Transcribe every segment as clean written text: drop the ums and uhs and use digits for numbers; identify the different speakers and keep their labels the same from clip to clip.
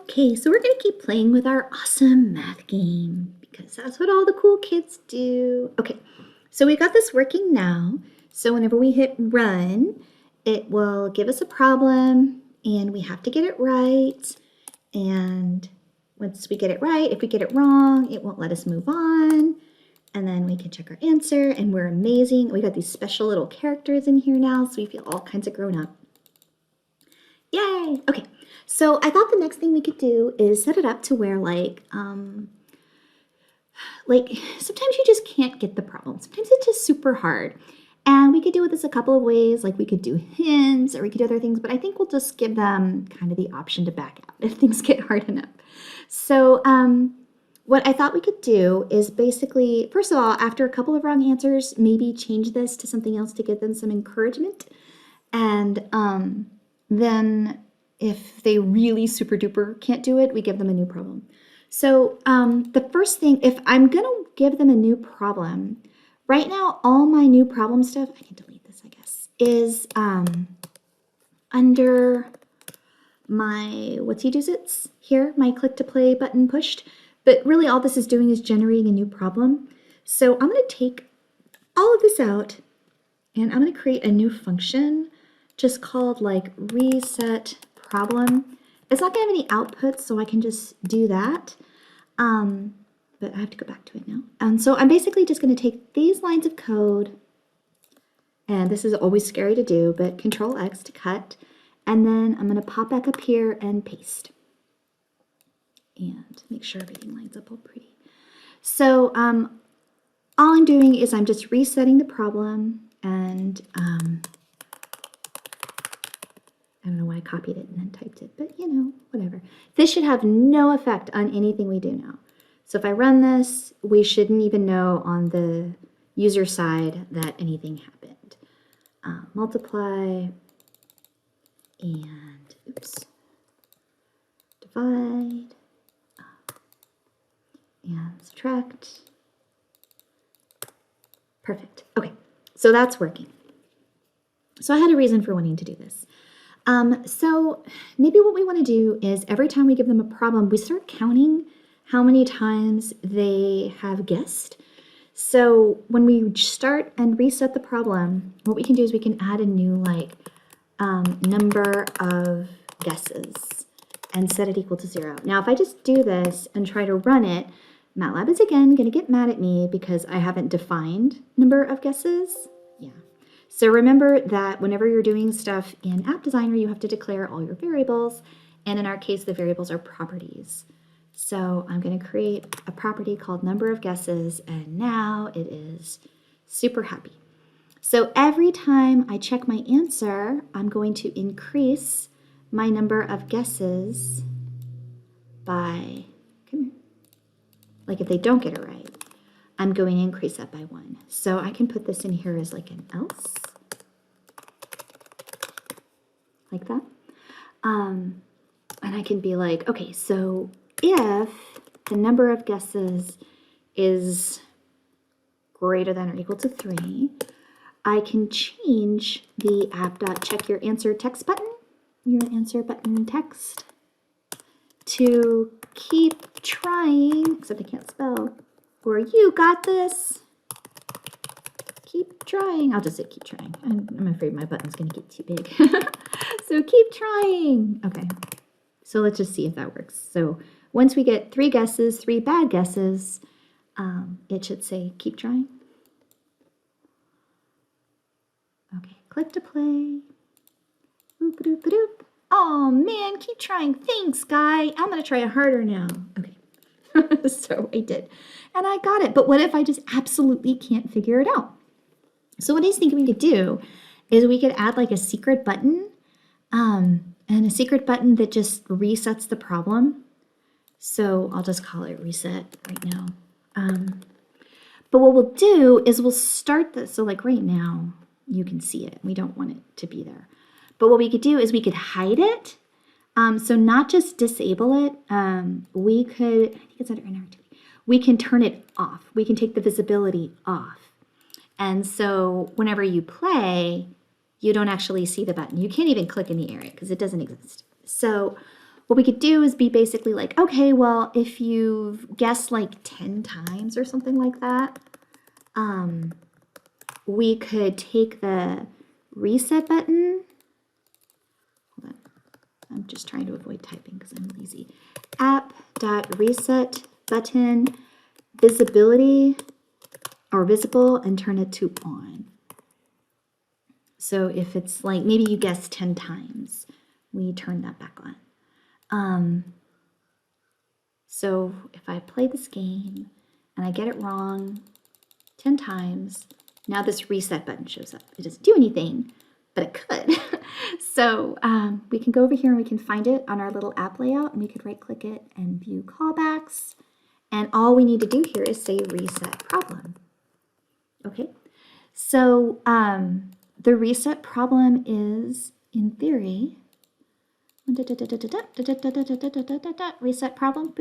Speaker 1: Okay, so we're going to keep playing with our awesome math game because that's what all the cool kids do. Okay, so we got this working now. So whenever we hit run, it will give us a problem and we have to get it right. And once we get it right, if we get it wrong, it won't let us move on. And then we can check our answer and we're amazing. We got these special little characters in here now, so we feel all kinds of grown up. Yay! Okay, so I thought the next thing we could do is set it up to where like sometimes you just can't get the problem. Sometimes it's just super hard. And we could do this a couple of ways, like we could do hints or we could do other things, but I think we'll just give them kind of the option to back out if things get hard enough. So what I thought we could do is basically, first of all, after a couple of wrong answers, maybe change this to something else to give them some encouragement. And then if they really super duper can't do it, we give them a new problem. So the first thing, if I'm going to give them a new problem, right now, all my new problem stuff, I can delete this, I guess, is under my what's-he-does-its here, my click to play button pushed. But really all this is doing is generating a new problem. So I'm going to take all of this out and I'm going to create a new function just called like reset problem. It's not going to have any outputs, so I can just do that. But I have to go back to it now. And so I'm basically just going to take these lines of code, and this is always scary to do, but Control X to cut, and then I'm going to pop back up here and paste. And make sure everything lines up all pretty. So all I'm doing is I'm just resetting the problem, and I don't know why I copied it and then typed it, but you know, whatever. This should have no effect on anything we do now. So if I run this, we shouldn't even know on the user side that anything happened. Multiply and, oops, divide and subtract. Perfect. Okay, so that's working. So I had a reason for wanting to do this. So maybe what we want to do is every time we give them a problem, we start counting how many times they have guessed. So when we start and reset the problem, what we can do is we can add a new like number of guesses and set it equal to 0. Now if I just do this and try to run it, Matlab is again going to get mad at me because I haven't defined number of guesses. Yeah. So remember that whenever you're doing stuff in AppDesigner, you have to declare all your variables. And in our case, the variables are properties. So I'm going to create a property called number of guesses, and now it is super happy. So every time I check my answer, I'm going to increase my number of guesses by, come here, like if they don't get it right, I'm going to increase that by 1. So I can put this in here as like an else, like that. And I can be like, okay, so if the number of guesses is greater than or equal to 3, I can change the app.checkYourAnswer text button, your answer button text, to keep trying, except I can't spell, or you got this. Keep trying. I'll just say keep trying. I'm afraid my button's going to get too big. So keep trying. Okay. So let's just see if that works. So once we get 3 guesses, 3 bad guesses, it should say keep trying. Okay. Click to play. Boop, boop, boop, boop. Oh man, keep trying. Thanks, guy. I'm going to try harder now. Okay. So I did. And I got it. But what if I just absolutely can't figure it out? So what I was thinking we could do is we could add like a secret button and a secret button that just resets the problem. So I'll just call it reset right now. But what we'll do is we'll start this. So like right now, you can see it. We don't want it to be there. But what we could do is we could hide it. So not just disable it. We could, I think it's under interactivity. We can turn it off. We can take the visibility off. And so whenever you play, you don't actually see the button. You can't even click in the area because it doesn't exist. So what we could do is be basically like, okay, well, if you've guessed like 10 times or something like that, we could take the reset button. Hold on. I'm just trying to avoid typing because I'm lazy. App.reset button visibility or visible and turn it to on. So if it's like maybe you guessed 10 times, we turn that back on. So if I play this game and I get it wrong 10 times, now this reset button shows up. It doesn't do anything, but it could. So we can go over here and we can find it on our little app layout, and we could right click it and view callbacks. And all we need to do here is say reset problem. Okay, so the reset problem is, in theory, reset problem,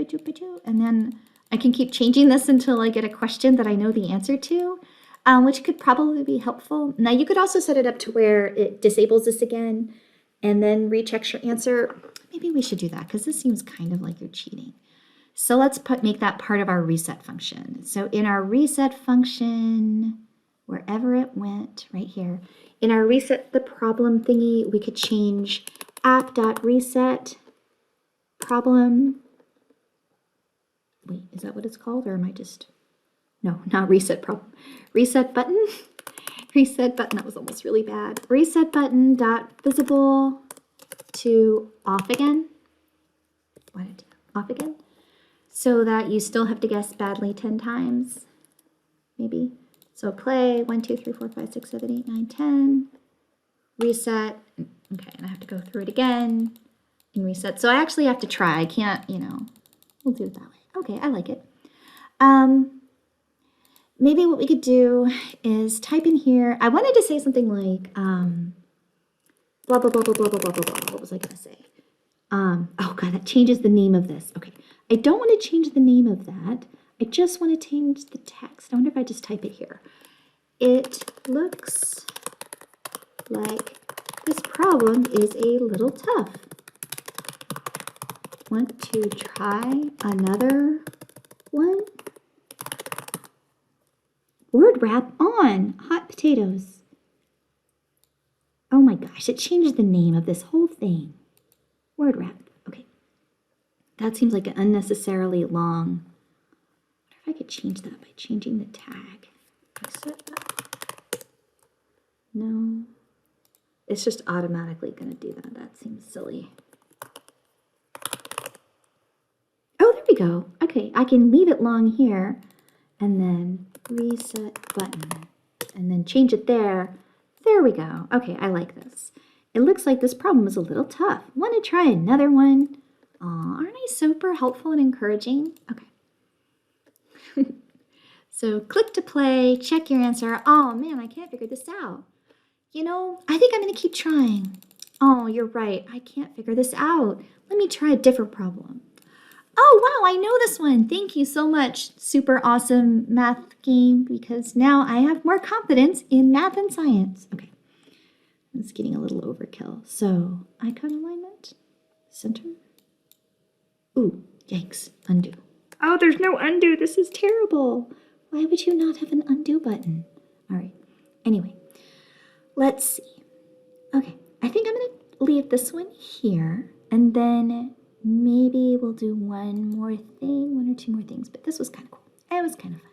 Speaker 1: and then I can keep changing this until I get a question that I know the answer to, which could probably be helpful. Now you could also set it up to where it disables this again and then rechecks your answer. Maybe we should do that because this seems kind of like you're cheating. So let's make that part of our reset function. So in our reset function, wherever it went, right here, in our reset the problem thingy, we could change app.reset problem. Wait, is that what it's called? Or am I just, no, not reset problem. Reset button. Reset button, that was almost really bad. Reset button dot visible to off again. Why did I do that? Off again? So that you still have to guess badly 10 times, maybe. So play 1, 2, 3, 4, 5, 6, 7, 8, 9, 10. Reset. Okay, and I have to go through it again and reset. So I actually have to try. I can't, we'll do it that way. Okay, I like it. Maybe what we could do is type in here. I wanted to say something like blah, blah, blah, blah, blah, blah, blah, blah, blah. What was I going to say? Oh, God, that changes the name of this. Okay, I don't want to change the name of that. I just want to change the text. I wonder if I just type it here. It looks like this problem is a little tough. Want to try another one? Word wrap on hot potatoes. Oh my gosh, it changed the name of this whole thing. Word wrap. Okay. That seems like an unnecessarily long. I wonder if I could change that by changing the tag. No. It's just automatically going to do that. That seems silly. Oh, there we go. Okay, I can leave it long here and then reset button and then change it there. There we go. Okay, I like this. It looks like this problem is a little tough. Want to try another one? Aw, aren't I super helpful and encouraging? Okay. So click to play, check your answer. Oh man, I can't figure this out. I think I'm going to keep trying. Oh, you're right. I can't figure this out. Let me try a different problem. Oh, wow, I know this one. Thank you so much, super awesome math game, because now I have more confidence in math and science. Okay, it's getting a little overkill. So, icon alignment, center. Ooh, yikes, undo. Oh, there's no undo. This is terrible. Why would you not have an undo button? All right, anyway, let's see. Okay, I think I'm going to leave this one here, and then maybe we'll do one or two more things, but this was kind of cool. It was kind of fun.